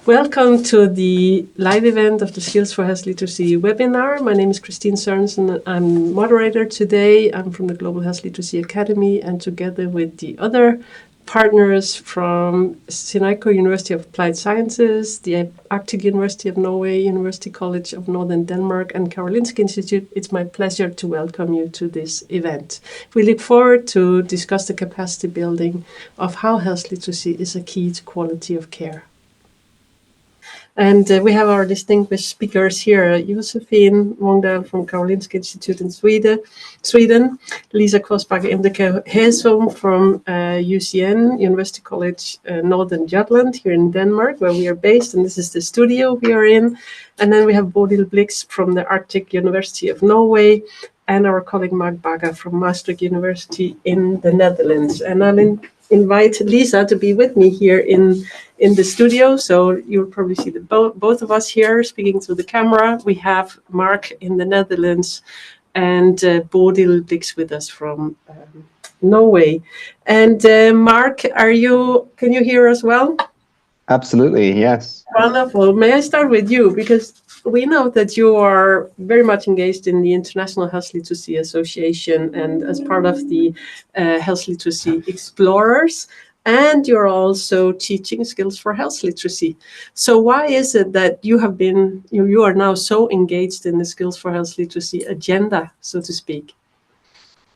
Welcome to the live event of the Skills for Health Literacy webinar. My name is Kristine Sørensen. I'm moderator today. I'm from the Global Health Literacy Academy, and together with the other partners from Sinaico University of Applied Sciences, the Arctic University of Norway, University College of Northern Denmark, and Karolinska Institute, it's my pleasure to welcome you to this event. We look forward to discuss the capacity building of how health literacy is a key to quality of care. And we have our distinguished speakers here, Josefin Wångdahl from Karolinska Institute in Sweden, Lisa Korsbakke, Emtekær, Hæsum from UCN, University College Northern Jutland here in Denmark, where we are based, and this is the studio we are in. And then we have Bodil Blix from the Arctic University of Norway, and our colleague Bakker from Maastricht University in the Netherlands. And I'll invite Lisa to be with me here in the studio, so you'll probably see both of us here speaking through the camera. We have Mark in the Netherlands and Bodil Blix with us from Norway. And Mark, can you hear us well? Absolutely, yes. Wonderful. May I start with you? Because we know that you are very much engaged in the International Health Literacy Association and as part of the Health Literacy Explorers, and you're also teaching skills for health literacy. So why is it that you are now so engaged in the skills for health literacy agenda, so to speak?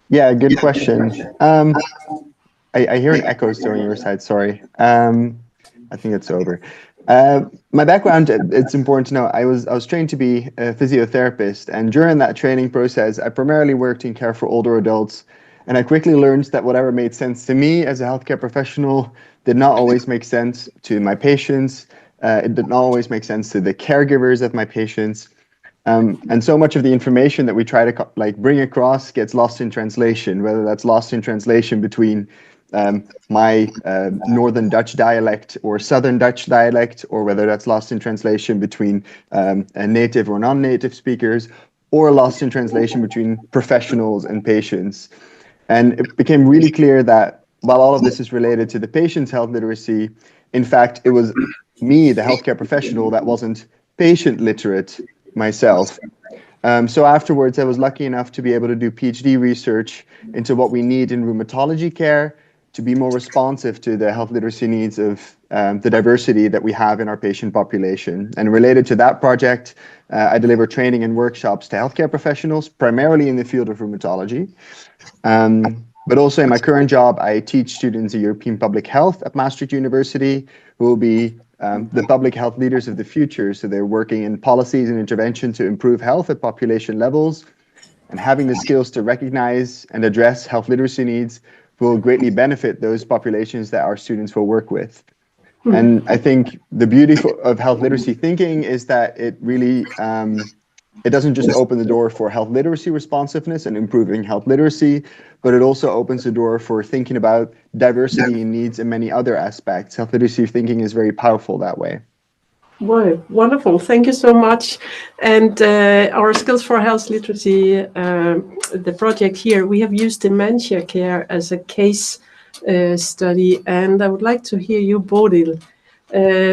Yeah, good question. I hear an echo still on your side, sorry. I think it's over. My background, it's important to know, I was trained to be a physiotherapist, and during that training process, I primarily worked in care for older adults, and I quickly learned that whatever made sense to me as a healthcare professional did not always make sense to my patients. It did not always make sense to the caregivers of my patients. And so much of the information that we try to bring across gets lost in translation, whether that's lost in translation between my Northern Dutch dialect or Southern Dutch dialect, or whether that's lost in translation between native or non-native speakers, or lost in translation between professionals and patients. And it became really clear that while all of this is related to the patient's health literacy, in fact, it was me, the healthcare professional, that wasn't patient literate myself. So afterwards, I was lucky enough to be able to do Ph.D. research into what we need in rheumatology care to be more responsive to the health literacy needs of the diversity that we have in our patient population. And related to that project, I deliver training and workshops to healthcare professionals, primarily in the field of rheumatology. But also in my current job, I teach students in European public health at Maastricht University, who will be the public health leaders of the future. So they're working in policies and intervention to improve health at population levels, and having the skills to recognize and address health literacy needs will greatly benefit those populations that our students will work with. And I think the beauty of health literacy thinking is that it really, it doesn't just open the door for health literacy responsiveness and improving health literacy, but it also opens the door for thinking about diversity and needs in many other aspects. Health literacy thinking is very powerful that way. Wow, wonderful. Thank you so much. And our Skills for Health Literacy, the project here, we have used dementia care as a case study. And I would like to hear you, Bodil,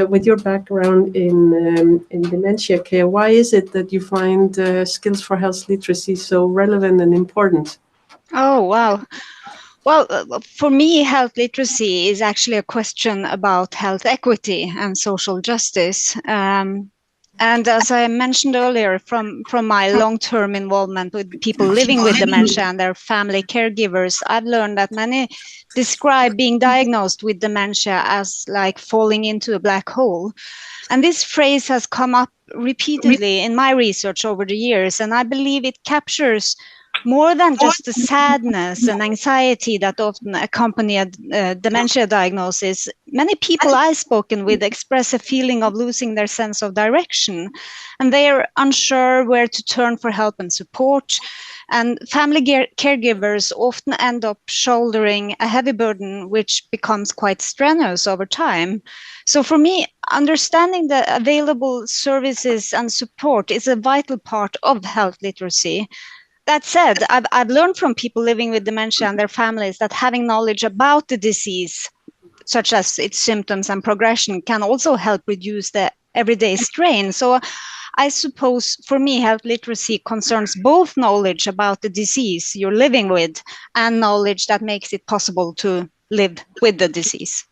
with your background in dementia care. Why is it that you find Skills for Health Literacy so relevant and important? Oh, wow. Well, for me, health literacy is actually a question about health equity and social justice. And as I mentioned earlier, from my long-term involvement with people living with dementia and their family caregivers, I've learned that many describe being diagnosed with dementia as like falling into a black hole. And this phrase has come up repeatedly in my research over the years, and I believe it captures more than just the sadness and anxiety that often accompany a dementia diagnosis. Many people I've spoken with express a feeling of losing their sense of direction, and they are unsure where to turn for help and support. And family caregivers often end up shouldering a heavy burden, which becomes quite strenuous over time. So for me, understanding the available services and support is a vital part of health literacy. That said, I've learned from people living with dementia and their families that having knowledge about the disease such as its symptoms and progression, can also help reduce the everyday strain. So I suppose for me, health literacy concerns both knowledge about the disease you're living with and knowledge that makes it possible to live with the disease.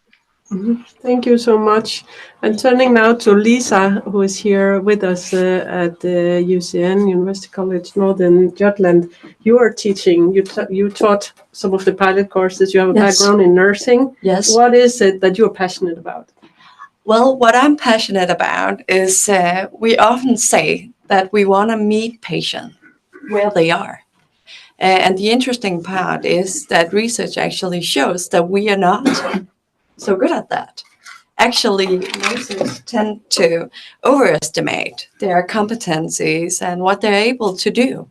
Thank you so much. And turning now to Lisa, who is here with us at the UCN, University College Northern Jutland. You are teaching, you taught some of the pilot courses, you have a background in nursing. Yes. What is it that you're passionate about? Well, what I'm passionate about is we often say that we want to meet patients where they are. And the interesting part is that research actually shows that we are not so good at that. Actually, nurses tend to overestimate their competencies and what they're able to do,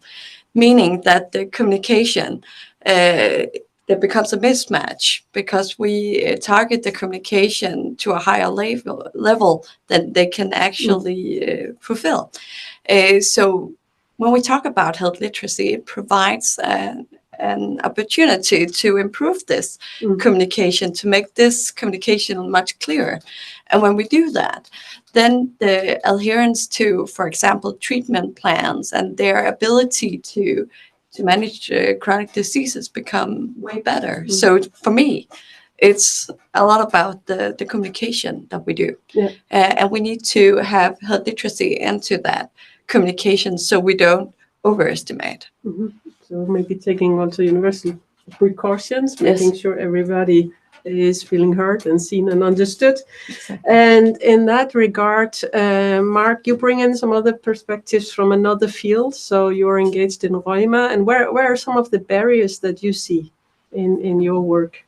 meaning that the communication there becomes a mismatch because we target the communication to a higher level than they can actually fulfill. So when we talk about health literacy, it provides an opportunity to improve this communication, to make this communication much clearer. And when we do that, then the adherence to, for example, treatment plans and their ability to manage chronic diseases become way better. So for me, it's a lot about the communication that we do. And we need to have health literacy into that communication so we don't overestimate. So maybe taking also universal precautions, making sure everybody is feeling heard and seen and understood. Exactly. And in that regard, Mark, you bring in some other perspectives from another field. So you're engaged in Rheuma. And where are some of the barriers that you see in your work?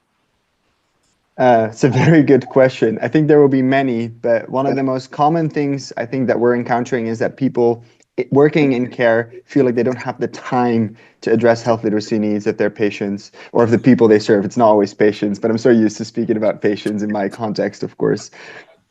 It's a very good question. I think there will be many, but one of the most common things I think that we're encountering is that people working in care feel like they don't have the time to address health literacy needs of their patients or of the people they serve. It's not always patients, but I'm so used to speaking about patients in my context, of course.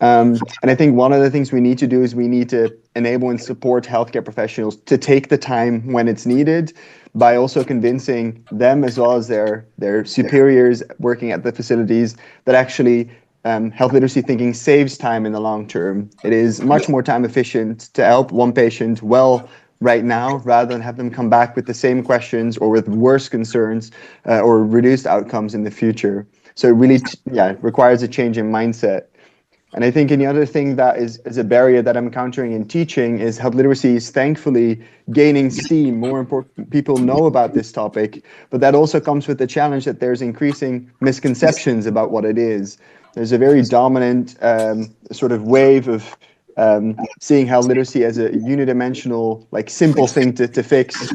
And I think one of the things we need to do is we need to enable and support healthcare professionals to take the time when it's needed by also convincing them as well as their superiors working at the facilities that actually health literacy thinking saves time in the long term. It is much more time efficient to help one patient well right now rather than have them come back with the same questions or with worse concerns or reduced outcomes in the future. So it really requires a change in mindset. And I think any other thing that is a barrier that I'm encountering in teaching is health literacy is thankfully gaining steam. More important people know about this topic, but that also comes with the challenge that there's increasing misconceptions about what it is. There's a very dominant sort of wave of seeing health literacy as a unidimensional, like simple thing to fix,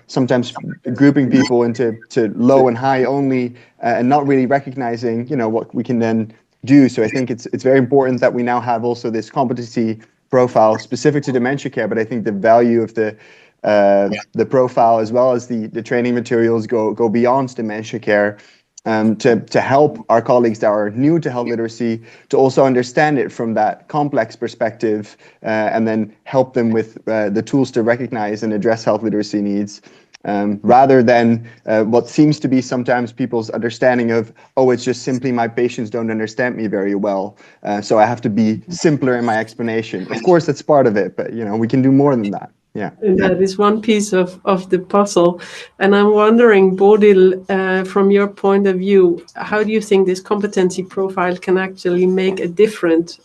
sometimes grouping people into low and high only, and not really recognizing, what we can then do. So I think it's very important that we now have also this competency profile specific to dementia care, but I think the value of the profile as well as the training materials go beyond dementia care to help our colleagues that are new to health literacy to also understand it from that complex perspective and then help them with the tools to recognize and address health literacy needs. Rather than what seems to be sometimes people's understanding of, it's just simply my patients don't understand me very well, so I have to be simpler in my explanation. Of course, that's part of it, but we can do more than that. Yeah, and that is one piece of the puzzle. And I'm wondering, Bodil, from your point of view, how do you think this competency profile can actually make a difference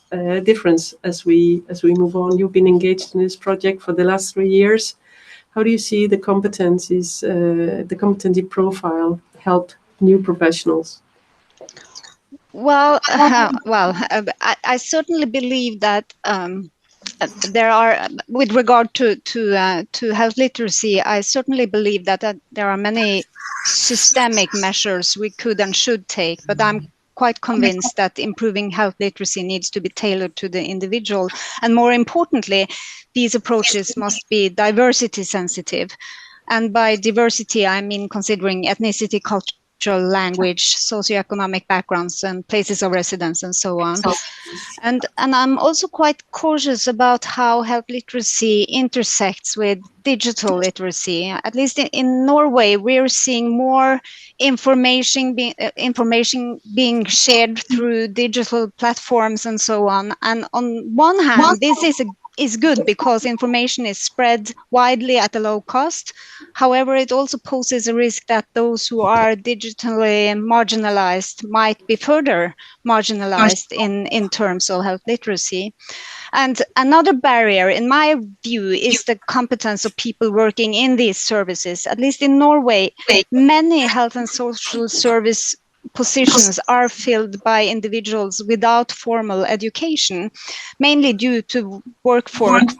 as we move on? You've been engaged in this project for the last 3 years. How do you see the competencies, the competency profile help new professionals? Well, I certainly believe that there are, with regard to health literacy, I certainly believe that there are many systemic measures we could and should take, but I'm quite convinced that improving health literacy needs to be tailored to the individual. And more importantly, these approaches must be diversity sensitive. And by diversity, I mean considering ethnicity, language, socioeconomic backgrounds, and places of residence, and so on. And I'm also quite cautious about how health literacy intersects with digital literacy. At least in Norway, we're seeing more information being shared through digital platforms and so on. And on one hand, this is good because information is spread widely at a low cost. However, it also poses a risk that those who are digitally marginalized might be further marginalized in terms of health literacy. And another barrier, in my view, is the competence of people working in these services. At least in Norway, many health and social service positions are filled by individuals without formal education, mainly due to workforce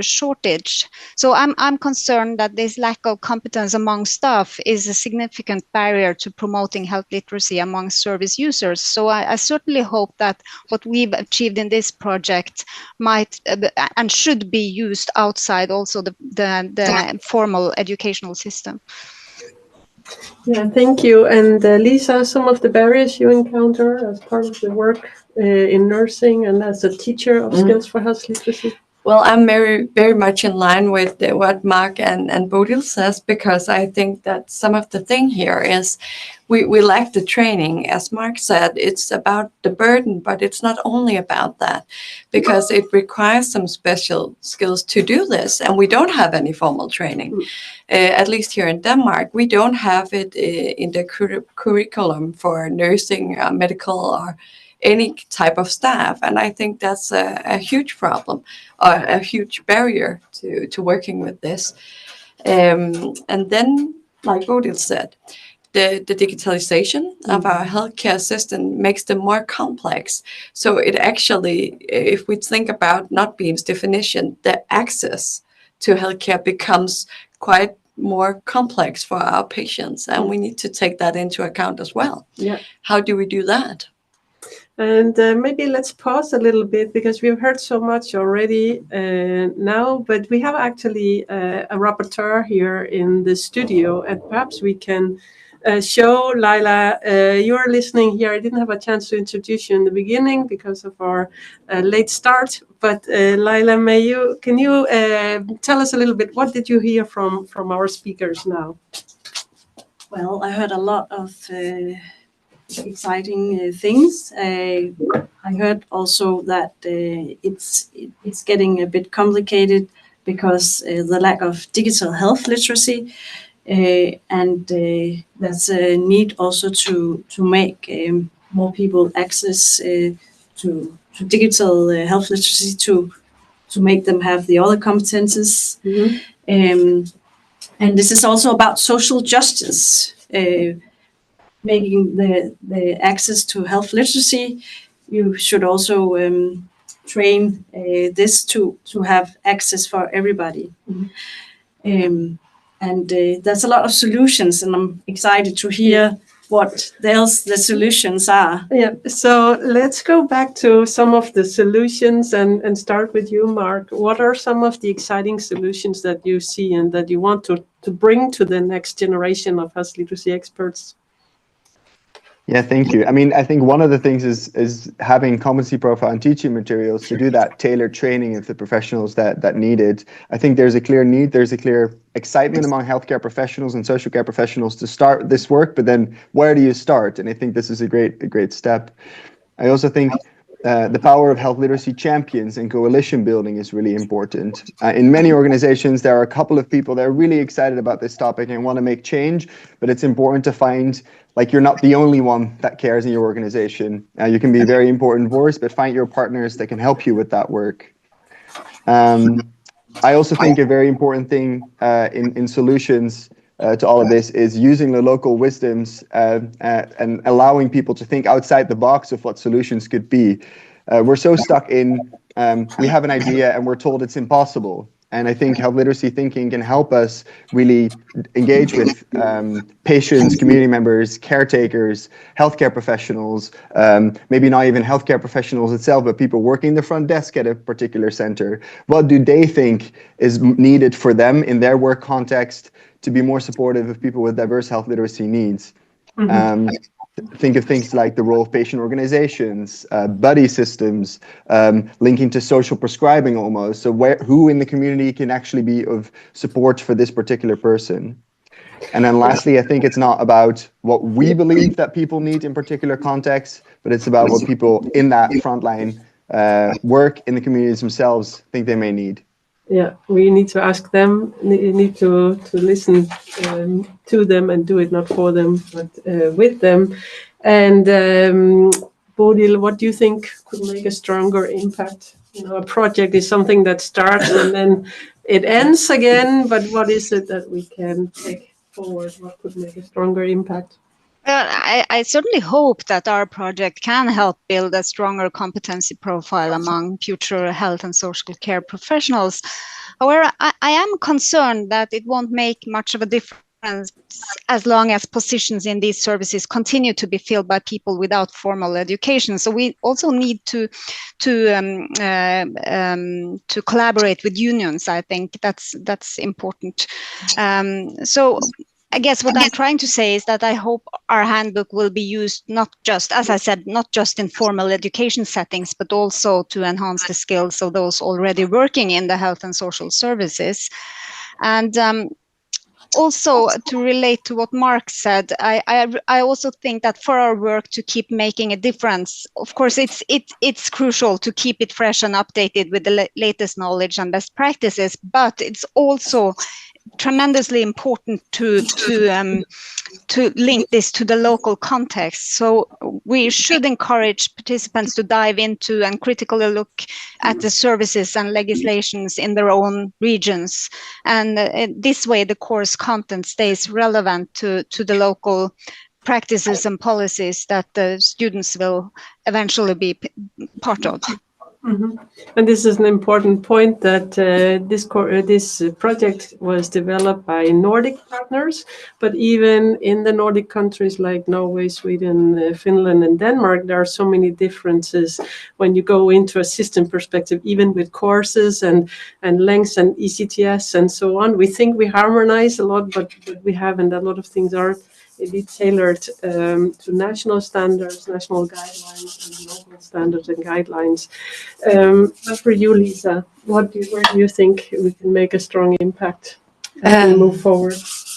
shortage. So I'm concerned that this lack of competence among staff is a significant barrier to promoting health literacy among service users. So I certainly hope that what we've achieved in this project might and should be used outside also the formal educational system. Yeah, thank you. And Lisa, some of the barriers you encounter as part of the work in nursing and as a teacher of skills for health literacy? Well, I'm very, very much in line with what Mark and Bodil says, because I think that some of the thing here is we lack the training. As Mark said, it's about the burden, but it's not only about that, because it requires some special skills to do this, and we don't have any formal training. At least here in Denmark, we don't have it in the curriculum for nursing, medical, or any type of staff. And I think that's a huge problem, or a huge barrier to working with this. And then, like Bodil said, the digitalization of our healthcare system makes them more complex. So it actually, if we think about NotBeam's definition, the access to healthcare becomes quite more complex for our patients, and we need to take that into account as well. Yeah. How do we do that? And maybe let's pause a little bit, because we've heard so much already now, but we have actually a rapporteur here in the studio, and perhaps we can show Laila. You're listening here. I didn't have a chance to introduce you in the beginning because of our late start, but Laila, can you tell us a little bit, what did you hear from our speakers now? Well, I heard a lot of exciting things. I heard also that it's getting a bit complicated because the lack of digital health literacy, and there's a need also to make more people access to digital health literacy to make them have the other competences. And this is also about social justice. Making the access to health literacy, you should also train this to have access for everybody. And there's a lot of solutions, and I'm excited to hear what else the solutions are. Yeah, so let's go back to some of the solutions and start with you, Mark. What are some of the exciting solutions that you see and that you want to bring to the next generation of health literacy experts? Yeah, thank you. I mean, I think one of the things is having competency profile and teaching materials to do that tailored training of the professionals that need it. I think there's a clear need, there's a clear excitement among healthcare professionals and social care professionals to start this work, but then where do you start? And I think this is a great step. I also think the power of health literacy champions and coalition building is really important. In many organizations, there are a couple of people that are really excited about this topic and want to make change, but it's important to find, like, you're not the only one that cares in your organization. You can be a very important voice, but find your partners that can help you with that work. I also think a very important thing in solutions to all of this is using the local wisdoms and allowing people to think outside the box of what solutions could be. We're so stuck in, we have an idea and we're told it's impossible. And I think health literacy thinking can help us really engage with patients, community members, caretakers, healthcare professionals, maybe not even healthcare professionals itself, but people working the front desk at a particular center. What do they think is needed for them in their work context to be more supportive of people with diverse health literacy needs. Mm-hmm. Think of things like the role of patient organizations, buddy systems, linking to social prescribing almost. So who in the community can actually be of support for this particular person? And then lastly, I think it's not about what we believe that people need in particular contexts, but it's about what people in that frontline work in the communities themselves think they may need. Yeah, we need to ask them, need to listen to them and do it not for them, but with them. And Bodil, what do you think could make a stronger impact? A project is something that starts and then it ends again, but what is it that we can take forward? What could make a stronger impact? I certainly hope that our project can help build a stronger competency profile among future health and social care professionals. However, I am concerned that it won't make much of a difference as long as positions in these services continue to be filled by people without formal education. So we also need to collaborate with unions. I think that's important. So I guess what I'm trying to say is that I hope our handbook will be used not just, as I said, not just in formal education settings, but also to enhance the skills of those already working in the health and social services. And also to relate to what Mark said, I also think that for our work to keep making a difference, of course, it's crucial to keep it fresh and updated with the latest knowledge and best practices, but it's also tremendously important to link this to the local context. So we should encourage participants to dive into and critically look at the services and legislations in their own regions. And this way, the course content stays relevant to the local practices and policies that the students will eventually be part of. Mm-hmm. And this is an important point that this project was developed by Nordic partners, but even in the Nordic countries like Norway, Sweden, Finland, and Denmark, there are so many differences when you go into a system perspective, even with courses and lengths and ECTS and so on. We think we harmonize a lot, but we haven't. A lot of things are tailored to national standards, national guidelines, and local standards and guidelines. But for you, Lisa, where do you think we can make a strong impact as we move forward?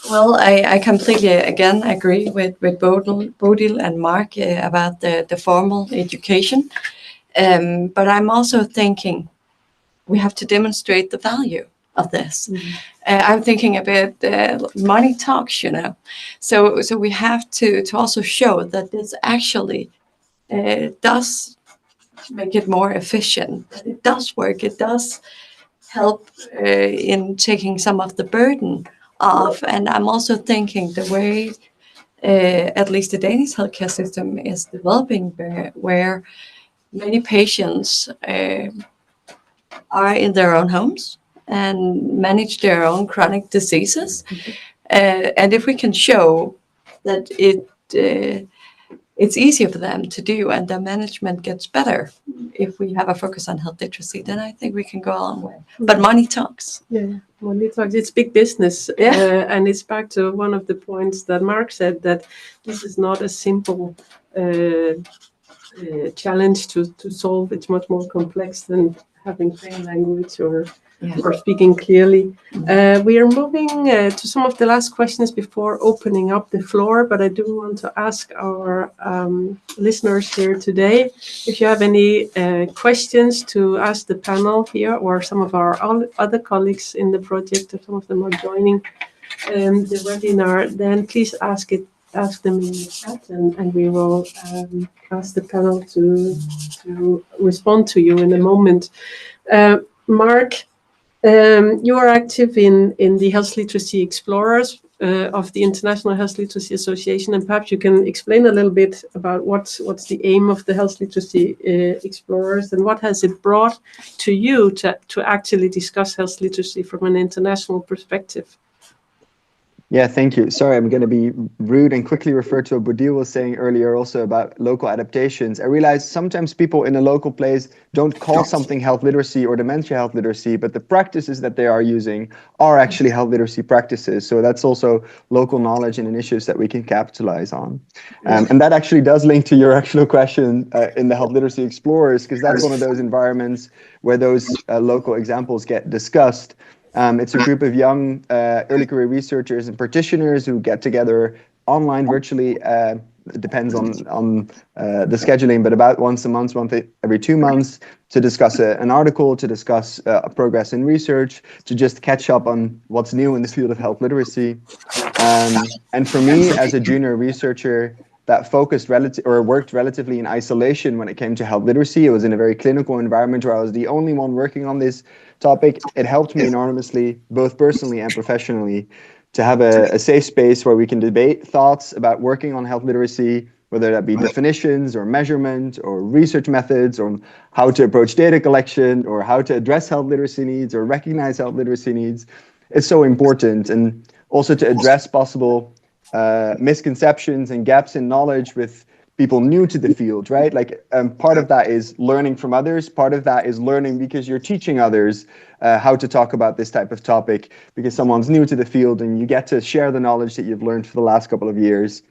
Well, I completely, again, agree with Bodil and Mark about the formal education. But I'm also thinking we have to demonstrate the value of this. Mm-hmm. I'm thinking a bit money talks, So we have to also show that this actually does make it more efficient, that it does work, it does help in taking some of the burden off. And I'm also thinking the way at least the Danish healthcare system is developing, where many patients are in their own homes and manage their own chronic diseases. Mm-hmm. And if we can show that it's easier for them to do and their management gets better if we have a focus on health literacy, then I think we can go a long way. But money talks. Yeah, money talks. It's big business. Yeah. And it's back to one of the points that Mark said, that this is not a simple challenge to solve. It's much more complex than having plain language or speaking clearly. We are moving to some of the last questions before opening up the floor, but I do want to ask our listeners here today if you have any questions to ask the panel here or some of our other colleagues in the project, if some of them are joining the webinar, then please ask them in the chat, and we will ask the panel to respond to you in a moment. Mark, you are active in the Health Literacy Explorers of the International Health Literacy Association, and perhaps you can explain a little bit about what's the aim of the Health Literacy Explorers and what has it brought to you to actually discuss health literacy from an international perspective. Yeah, thank you. Sorry, I'm going to be rude and quickly refer to what Bodil was saying earlier also about local adaptations. I realize sometimes people in a local place don't call something health literacy or dementia health literacy, but the practices that they are using are actually health literacy practices. So that's also local knowledge and initiatives that we can capitalize on. And that actually does link to your actual question in the Health Literacy Explorers, because that's one of those environments where those local examples get discussed. It's a group of young early career researchers and practitioners who get together online virtually. It depends on the scheduling, but about once a month, every 2 months, to discuss an article, to discuss progress in research, to just catch up on what's new in the field of health literacy. And for me, as a junior researcher that worked relatively in isolation when it came to health literacy, it was in a very clinical environment where I was the only one working on this topic. It helped me enormously, both personally and professionally, to have a safe space where we can debate thoughts about working on health literacy, whether that be definitions or measurement or research methods or how to approach data collection or how to address health literacy needs or recognize health literacy needs. It's so important. And also to address possible misconceptions and gaps in knowledge with people new to the field, right? Like part of that is learning from others. Part of that is learning because you're teaching others how to talk about this type of topic because someone's new to the field and you get to share the knowledge that you've learned for the last couple of years.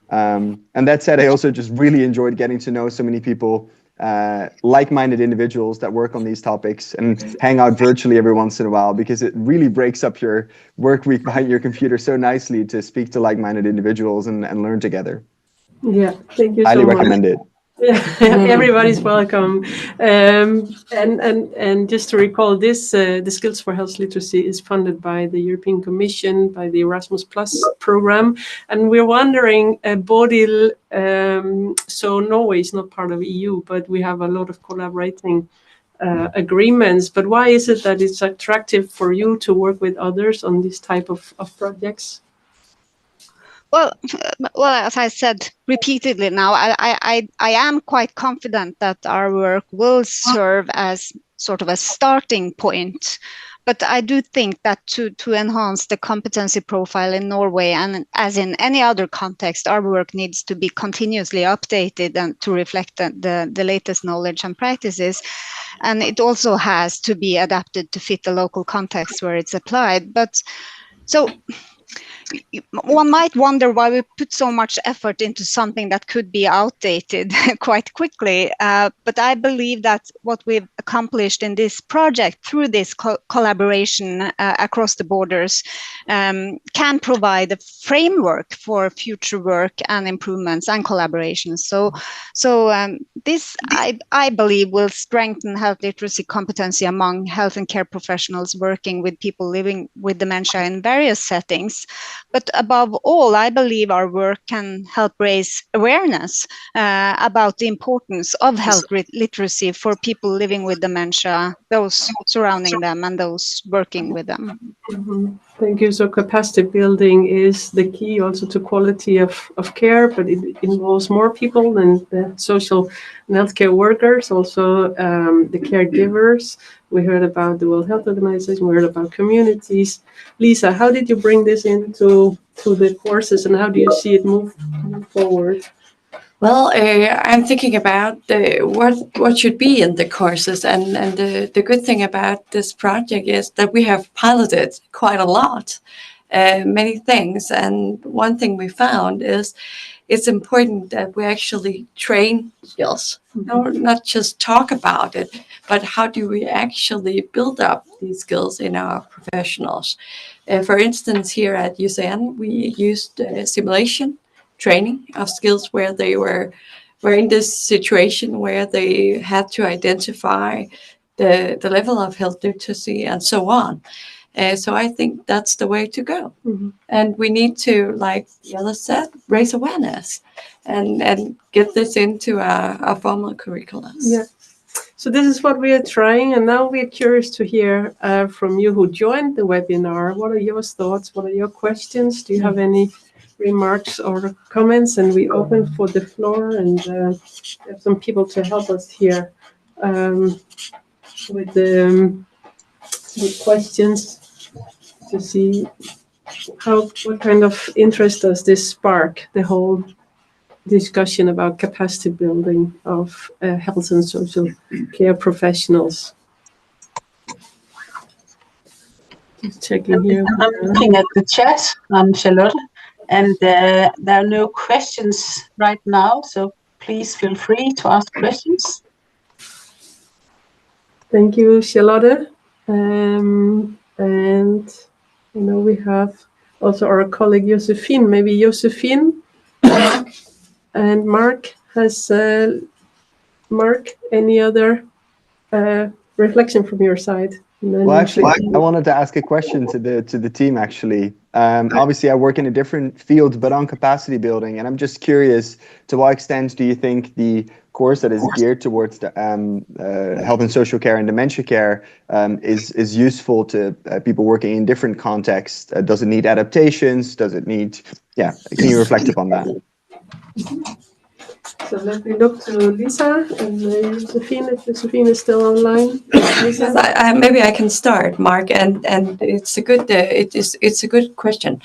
And that said, I also just really enjoyed getting to know so many people, like-minded individuals that work on these topics and hang out virtually every once in a while, because it really breaks up your work week behind your computer so nicely to speak to like-minded individuals and learn together. Yeah, thank you Highly so much. recommend it. Yeah, everybody's welcome. And just to recall, this the Skills for Health Literacy is funded by the European Commission, by the Erasmus Plus program. And we're wondering, Bodil, so Norway is not part of EU, but we have a lot of collaborating agreements. But why is it that it's attractive for you to work with others on this type of projects? Well, as I said repeatedly now, I am quite confident that our work will serve as sort of a starting point. But I do think that to enhance the competency profile in Norway, and as in any other context, our work needs to be continuously updated and to reflect the latest knowledge and practices. And it also has to be adapted to fit the local context where it's applied. But so one might wonder why we put so much effort into something that could be outdated quite quickly. But I believe that what we've accomplished in this project through this collaboration across the borders can provide a framework for future work and improvements and collaborations. So this, I believe, will strengthen health literacy competency among health and care professionals working with people living with dementia in various settings. But above all, I believe our work can help raise awareness about the importance of health literacy for people living with dementia, those surrounding them and those working with them. Mm-hmm. Thank you. So capacity building is the key also to quality of care, but it involves more people than the social and healthcare workers, also the caregivers. We heard about the World Health Organization, we heard about communities. Lisa, how did you bring this into the courses and how do you see it move forward? Well, I'm thinking about what should be in the courses, and the good thing about this project is that we have piloted quite a lot, many things, and one thing we found is it's important that we actually train skills, not just talk about it, but how do we actually build up these skills in our professionals. For instance, here at UCN, we used simulation training of skills where they were in this situation where they had to identify the level of health literacy and so on. So I think that's the way to go. Mm-hmm. And we need to, like Jelle said, raise awareness and get this into our formal curricula. Yeah. So this is what we are trying, and now we're curious to hear from you who joined the webinar. What are your thoughts? What are your questions? Do you have any remarks or comments? And we open for the floor, and have some people to help us here with questions to see what kind of interest does this spark, the whole discussion about capacity building of health and social care professionals? Just checking here. I'm looking at the chat. I'm Charlotte, and there are no questions right now, so please feel free to ask questions. Thank you, Charlotte. And I know we have also our colleague Josefin. Maybe Josefin and Mark has Mark, any other reflection from your side? Well, actually, I wanted to ask a question to the team. Actually, obviously, I work in a different field, but on capacity building, and I'm just curious: to what extent do you think the course that is geared towards the health and social care and dementia care is useful to people working in different contexts? Does it need adaptations? Does it need? Yeah, can you reflect upon that? So let me look to Lisa and Josefin, if Josefin is still online. Yes, maybe I can start, Mark, and it's a good it's a good question.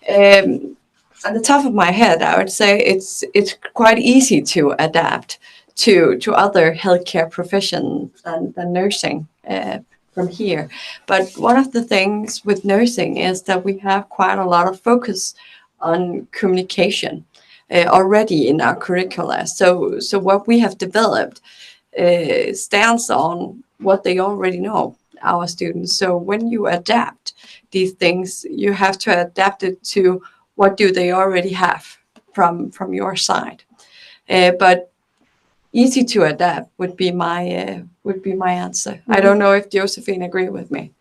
On the top of my head, I would say it's quite easy to adapt to other healthcare professions than nursing from here. But one of the things with nursing is that we have quite a lot of focus on communication already in our curricula. So what we have developed stands on what they already know, our students. So when you adapt these things, you have to adapt it to what do they already have from your side. But easy to adapt would be my answer. Mm-hmm. I don't know if Josefin agree with me.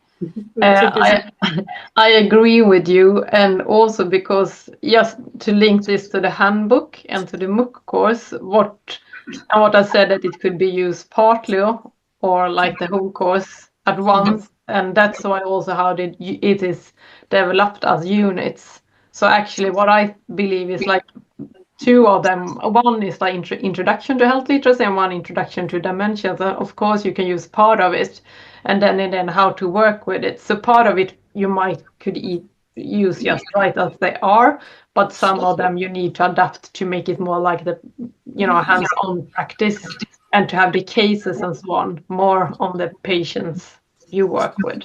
I agree with you, and also because just to link this to the handbook and to the MOOC course, what I said, that it could be used partly or like the whole course at once, and that's why also how it is developed as units. So actually what I believe is like two of them. One is the introduction to health literacy and one introduction to dementia. So of course you can use part of it, and then how to work with it. So part of it you could use just right as they are, but some of them you need to adapt to make it more like the hands-on practice, and to have the cases and so on more on the patients you work with.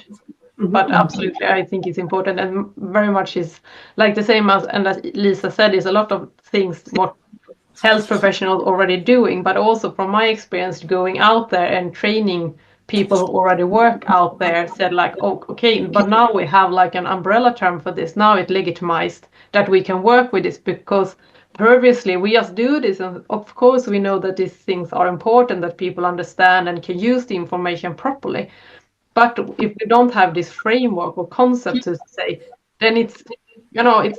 But absolutely, I think it's important, and very much is like the same as Lisa said, is a lot of things what health professionals already doing, but also from my experience going out there and training people who already work out there, said like, oh, okay, but now we have like an umbrella term for this. Now it's legitimized that we can work with this, because previously we just do this, and of course we know that these things are important, that people understand and can use the information properly. But if we don't have this framework or concept to say, then it's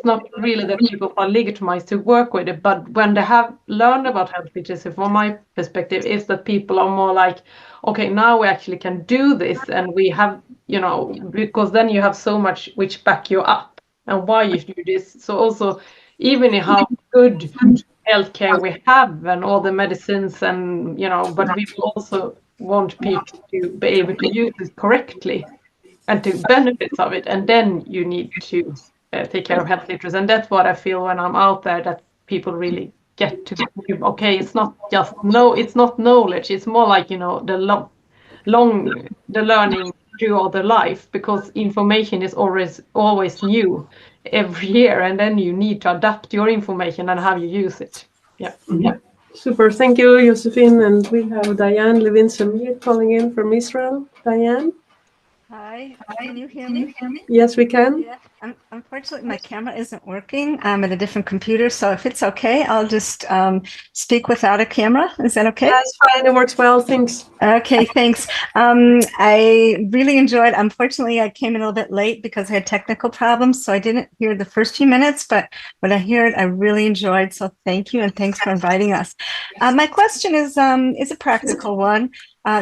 not really that people are legitimized to work with it. But when they have learned about health literacy, from my perspective, is that people are more like, okay, now we actually can do this, and we have, because then you have so much which back you up and why you do this. So also, even how good healthcare we have and all the medicines and, but we also want people to be able to use it correctly and to benefits of it, and then you need to take care of health literacy. And that's what I feel when I'm out there, that people really get to give, okay, it's not just it's not knowledge, it's more like the learning throughout their life, because information is always new every year, and then you need to adapt your information and how you use it. Yeah. Super, thank you, Josefin. And we have Diane Levin-Samir calling in from Israel. Diane? Hi, can you hear me? Yes, we can. Yeah. Unfortunately, my camera isn't working. I'm at a different computer, so if it's okay, I'll just speak without a camera. Is that okay? That's fine, it works well, thanks. Okay, thanks. I really enjoyed, unfortunately, I came in a little bit late because I had technical problems, so I didn't hear the first few minutes, but when I hear it, I really enjoyed, so thank you, and thanks for inviting us. My question is a practical one.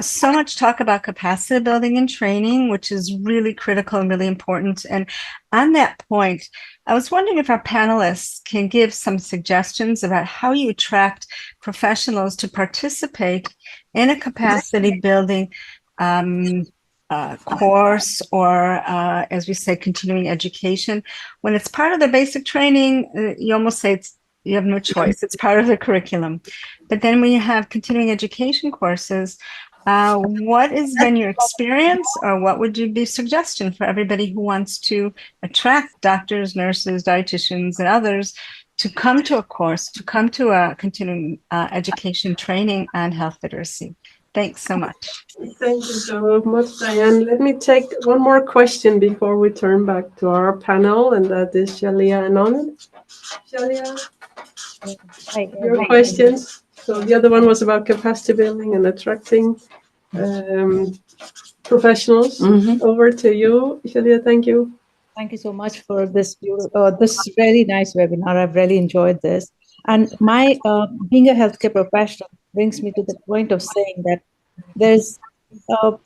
So much talk about capacity building and training, which is really critical and really important. And on that point, I was wondering if our panelists can give some suggestions about how you attract professionals to participate in a capacity building course or, as we say, continuing education. When it's part of the basic training, you almost say you have no choice. It's part of the curriculum. But then when you have continuing education courses, what has been your experience, or what would you be suggestion for everybody who wants to attract doctors, nurses, dietitians, and others to come to a course, to come to a continuing education training on health literacy? Thanks so much. Thank you so much, Diane. Let me take one more question before we turn back to our panel, and that is Shalia and Anand. Shalia, your questions. So the other one was about capacity building and attracting professionals. Over to you, Shalia. Thank you. Thank you so much for this this very nice webinar. I've really enjoyed this. And my being a healthcare professional brings me to the point of saying that there's a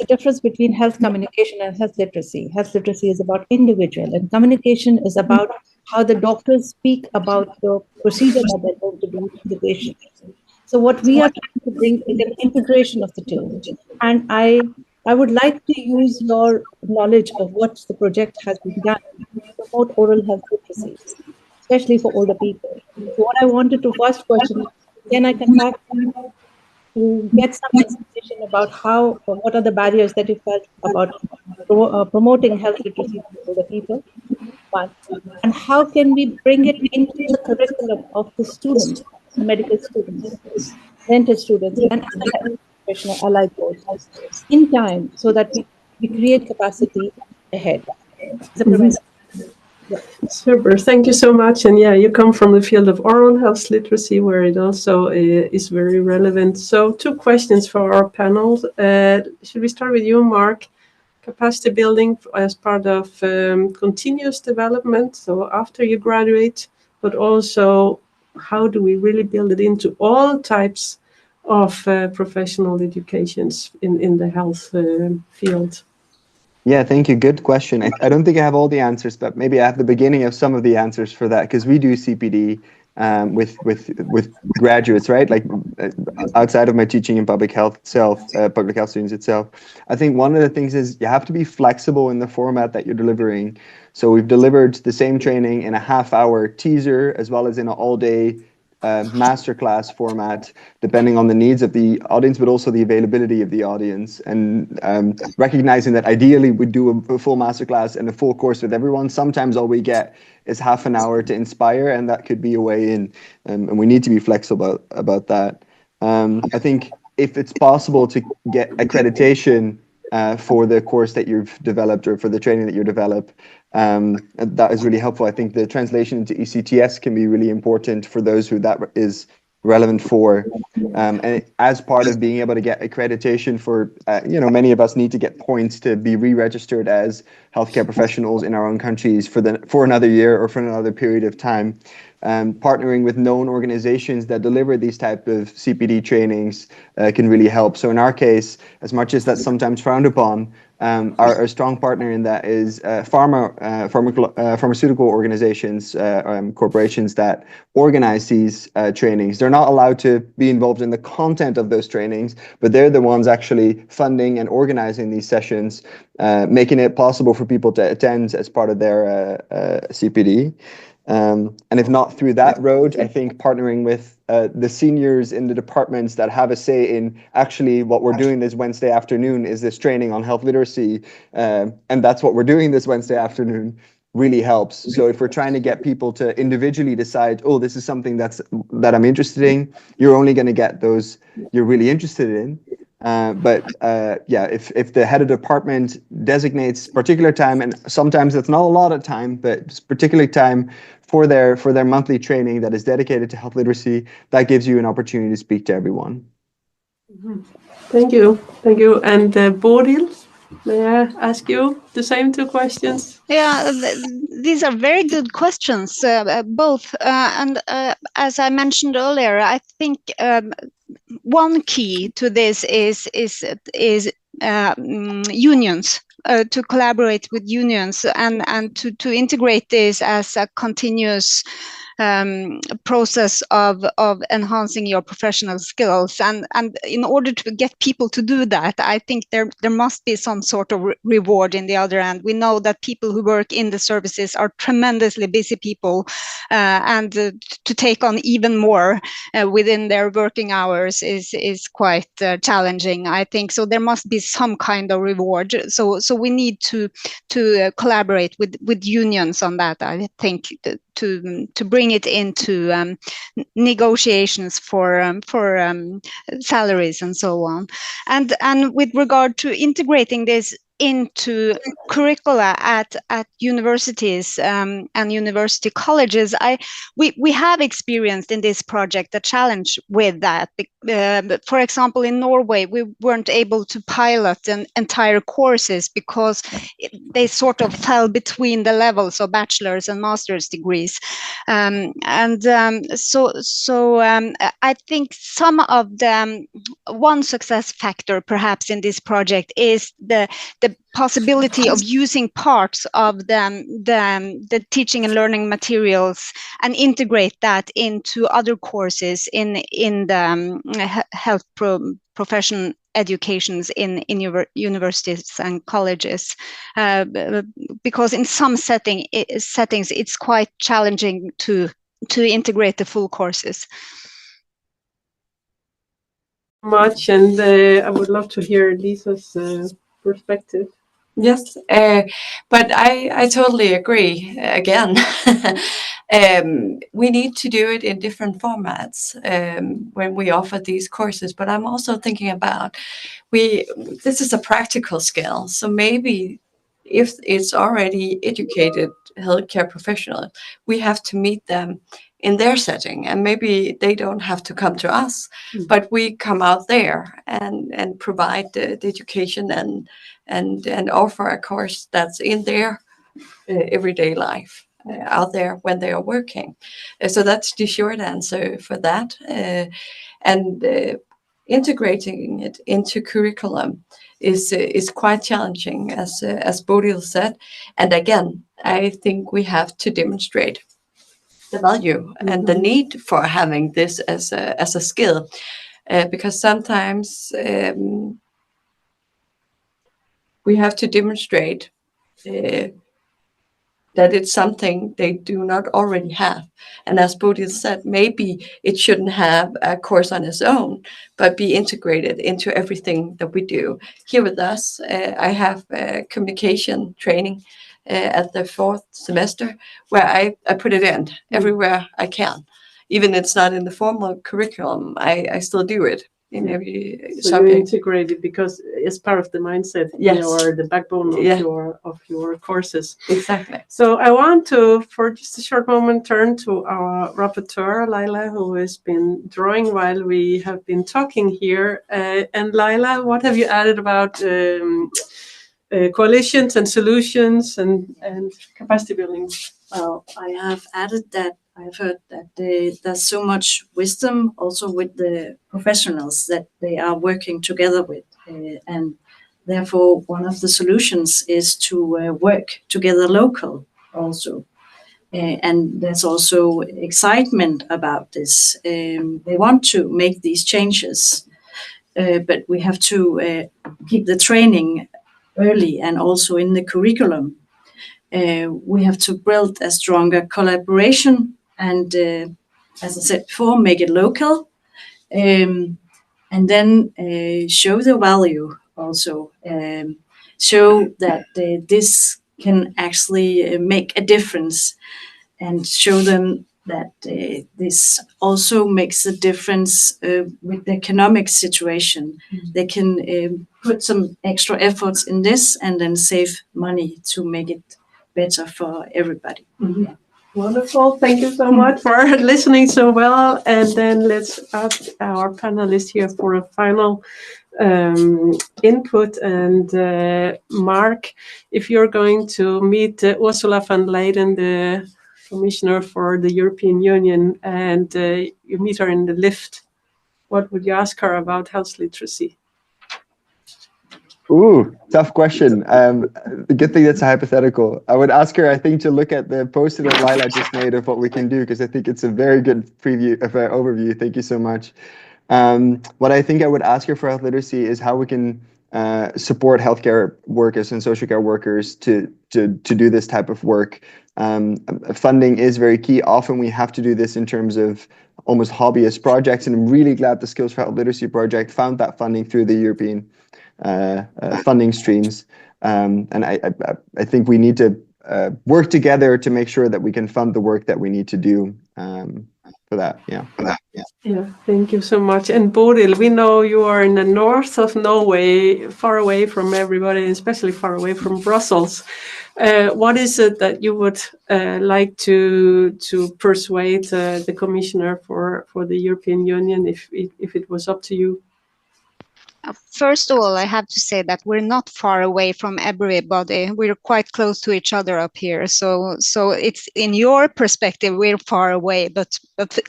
difference between health communication and health literacy. Health literacy is about individual, and communication is about how the doctors speak about the procedure that they're going to do to the patient. So what we are trying to bring is an integration of the two. And I would like to use your knowledge of what the project has been done to promote oral health literacy, especially for older people. So what I wanted to first question is, can I contact you to get some information about what are the barriers that you felt about promoting health literacy for older people? One. And how can we bring it into the curriculum of the students, medical students, dentist students, and other professional allied courses in time, so that we create capacity ahead? Super, thank you so much. And yeah, you come from the field of oral health literacy, where it also is very relevant. So 2 questions for our panel. Should we start with you, Mark? Capacity building as part of continuous development, so after you graduate, but also how do we really build it into all types of professional educations in the health field? Yeah, thank you. Good question. I don't think I have all the answers, but maybe I have the beginning of some of the answers for that, because we do CPD with graduates, right? Like outside of my teaching in public health students itself. I think one of the things is you have to be flexible in the format that you're delivering. So we've delivered the same training in a half-hour teaser as well as in an all-day masterclass format, depending on the needs of the audience, but also the availability of the audience. And recognizing that ideally we do a full masterclass and a full course with everyone. Sometimes all we get is half an hour to inspire, and that could be a way in. And we need to be flexible about that. I think if it's possible to get accreditation for the course that you've developed or for the training that you develop, that is really helpful. I think the translation into ECTS can be really important for those who that is relevant for. And as part of being able to get accreditation for, many of us need to get points to be re-registered as healthcare professionals in our own countries for another year or for another period of time. Partnering with known organizations that deliver these type of CPD trainings can really help. So in our case, as much as that's sometimes frowned upon, our strong partner in that is pharmaceutical organizations, corporations that organize these trainings. They're not allowed to be involved in the content of those trainings, but they're the ones actually funding and organizing these sessions, making it possible for people to attend as part of their CPD. And if not through that road, I think partnering with the seniors in the departments that have a say in actually what we're doing this Wednesday afternoon is this training on health literacy, and that's what we're doing this Wednesday afternoon, really helps. So if we're trying to get people to individually decide, oh, this is something that I'm interested in, you're only going to get those you're really interested in. If the head of department designates particular time, and sometimes it's not a lot of time, but particular time for their monthly training that is dedicated to health literacy, that gives you an opportunity to speak to everyone. Mm-hmm. Thank you. And Bodil, may I ask you the same 2 questions? Yeah, these are very good questions, both. And as I mentioned earlier, I think one key to this is unions. To collaborate with unions and to integrate this as a continuous process of enhancing your professional skills. And in order to get people to do that, I think there must be some sort of reward in the other end. We know that people who work in the services are tremendously busy people, and to take on even more within their working hours is quite challenging, I think. So there must be some kind of reward. So we need to collaborate with unions on that, I think, to bring it into negotiations for salaries and so on. And with regard to integrating this into curricula at universities and university colleges, we have experienced in this project a challenge with that. For example, in Norway, we weren't able to pilot entire courses because they sort of fell between the levels of bachelor's and master's degrees. So I think some of the one success factor perhaps in this project is the possibility of using parts of the teaching and learning materials and integrate that into other courses in the health profession educations in universities and colleges, because in some settings it's quite challenging to integrate the full courses. Much, and I would love to hear Lisa's perspective. Yes, but I totally agree. Again, we need to do it in different formats when we offer these courses. But I'm also thinking about this is a practical skill, so maybe if it's already educated healthcare professionals, we have to meet them in their setting, and maybe they don't have to come to us, but we come out there and provide the education and offer a course that's in their everyday life out there when they are working. So that's the short answer for that. And integrating it into curriculum is quite challenging, as Bodil said. And again, I think we have to demonstrate the value and the need for having this as a skill, because sometimes we have to demonstrate that it's something they do not already have. And as Bodil said, maybe it shouldn't have a course on its own, but be integrated into everything that we do. Here with us, I have communication training at the 4th semester, where I put it in everywhere I can. Even it's not in the formal curriculum, I still do it in every subject. You integrate it because it's part of the mindset, yes, or the backbone of your courses. Exactly. So I want to, for just a short moment, turn to our rapporteur, Laila, who has been drawing while we have been talking here. And Laila, what have you added about coalitions and solutions and capacity building? Well, I have added that I've heard that there's so much wisdom also with the professionals that they are working together with. And therefore, one of the solutions is to work together local also. And there's also excitement about this. They want to make these changes, but we have to keep the training early and also in the curriculum. We have to build a stronger collaboration and, as I said before, make it local, and then show the value also, show that this can actually make a difference, and show them that this also makes a difference with the economic situation. They can put some extra efforts in this and then save money to make it better for everybody. Yeah. Wonderful. Thank you so much for listening so well. And then let's ask our panelists here for a final input. And Mark, if you're going to meet Ursula von der Leyen, the Commissioner for the European Union, and you meet her in the lift, what would you ask her about health literacy? Ooh, tough question. The good thing that's a hypothetical. I would ask her, I think, to look at the poster that Lila just made of what we can do, because I think it's a very good preview of an overview. Thank you so much. What I think I would ask her for health literacy is how we can support healthcare workers and social care workers to do this type of work. Funding is very key. Often we have to do this in terms of almost hobbyist projects, and I'm really glad the Skills for Health Literacy project found that funding through the European funding streams. And I think we need to work together to make sure that we can fund the work that we need to do for that. Yeah, thank you so much. And Bodil, we know you are in the north of Norway, far away from everybody, especially far away from Brussels. What is it that you would like to persuade the commissioner for the European Union if it was up to you? First of all, I have to say that we're not far away from everybody. We're quite close to each other up here. So it's in your perspective, we're far away, but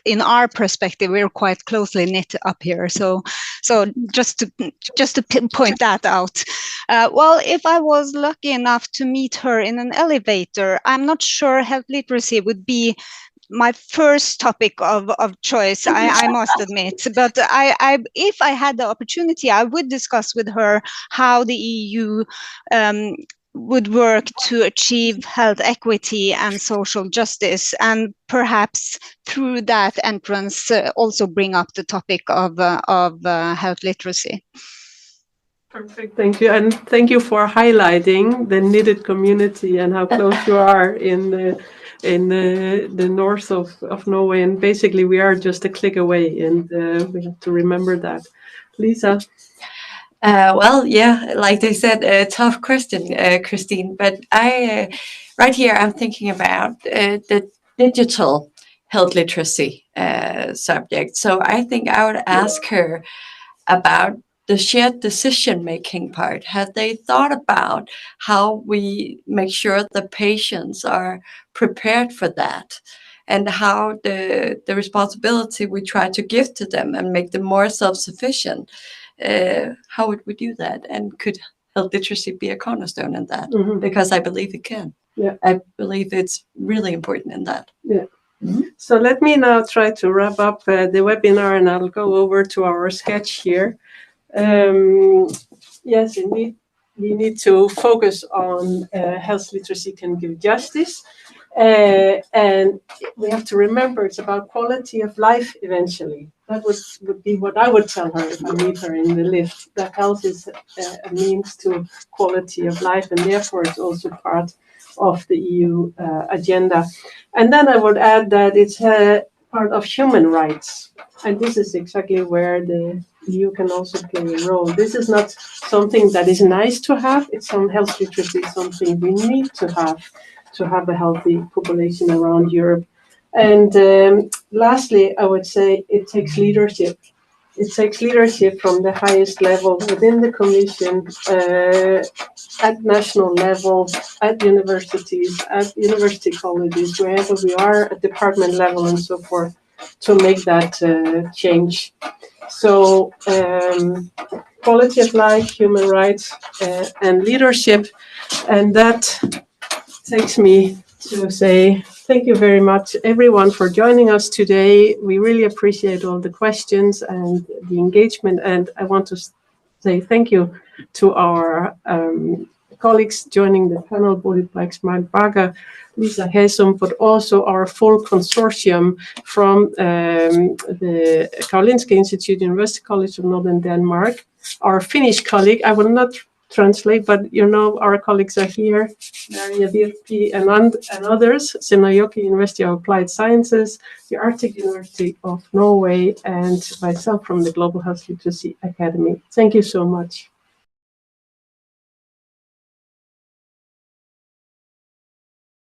in our perspective, we're quite closely knit up here. So just to point that out. Well, if I was lucky enough to meet her in an elevator, I'm not sure health literacy would be my first topic of choice, I must admit. But if I had the opportunity, I would discuss with her how the EU would work to achieve health equity and social justice, and perhaps through that entrance also bring up the topic of health literacy. Perfect, thank you. And thank you for highlighting the knitted community and how close you are in the north of Norway. And basically, we are just a click away, and we have to remember that. Lisa? Well, yeah, like they said, a tough question, Kristine. But right here, I'm thinking about the digital health literacy subject. So I think I would ask her about the shared decision-making part. Have they thought about how we make sure the patients are prepared for that, and how the responsibility we try to give to them and make them more self-sufficient? How would we do that? And could health literacy be a cornerstone in that? Mm-hmm. Because I believe it can. Yeah, I believe it's really important in that. Yeah. Mm-hmm. So let me now try to wrap up the webinar, and I'll go over to our sketch here. Yes, indeed, we need to focus on health literacy can give justice. And we have to remember it's about quality of life eventually. That would be what I would tell her if I meet her in the lift. That health is a means to quality of life, and therefore it's also part of the EU agenda. And then I would add that it's part of human rights. And this is exactly where the EU can also play a role. This is not something that is nice to have. It's some health literacy, something we need to have a healthy population around Europe. And lastly, I would say it takes leadership. It takes leadership from the highest level within the Commission, at national level, at universities, at university colleges, wherever we are, at department level and so forth, to make that change. So quality of life, human rights, and leadership. And that takes me to say thank you very much, everyone, for joining us today. We really appreciate all the questions and the engagement. And I want to say thank you to our colleagues joining the panel, Bodil, Bakker, Lisa, Hæsum, but also our full consortium from the Karolinska Institute, University College of Northern Denmark. Our Finnish colleague, I will not translate, but you know our colleagues are here, Maria Virpi and others, Senojoki University of Applied Sciences, the Arctic University of Norway, and myself from the Global Health Literacy Academy. Thank you so much.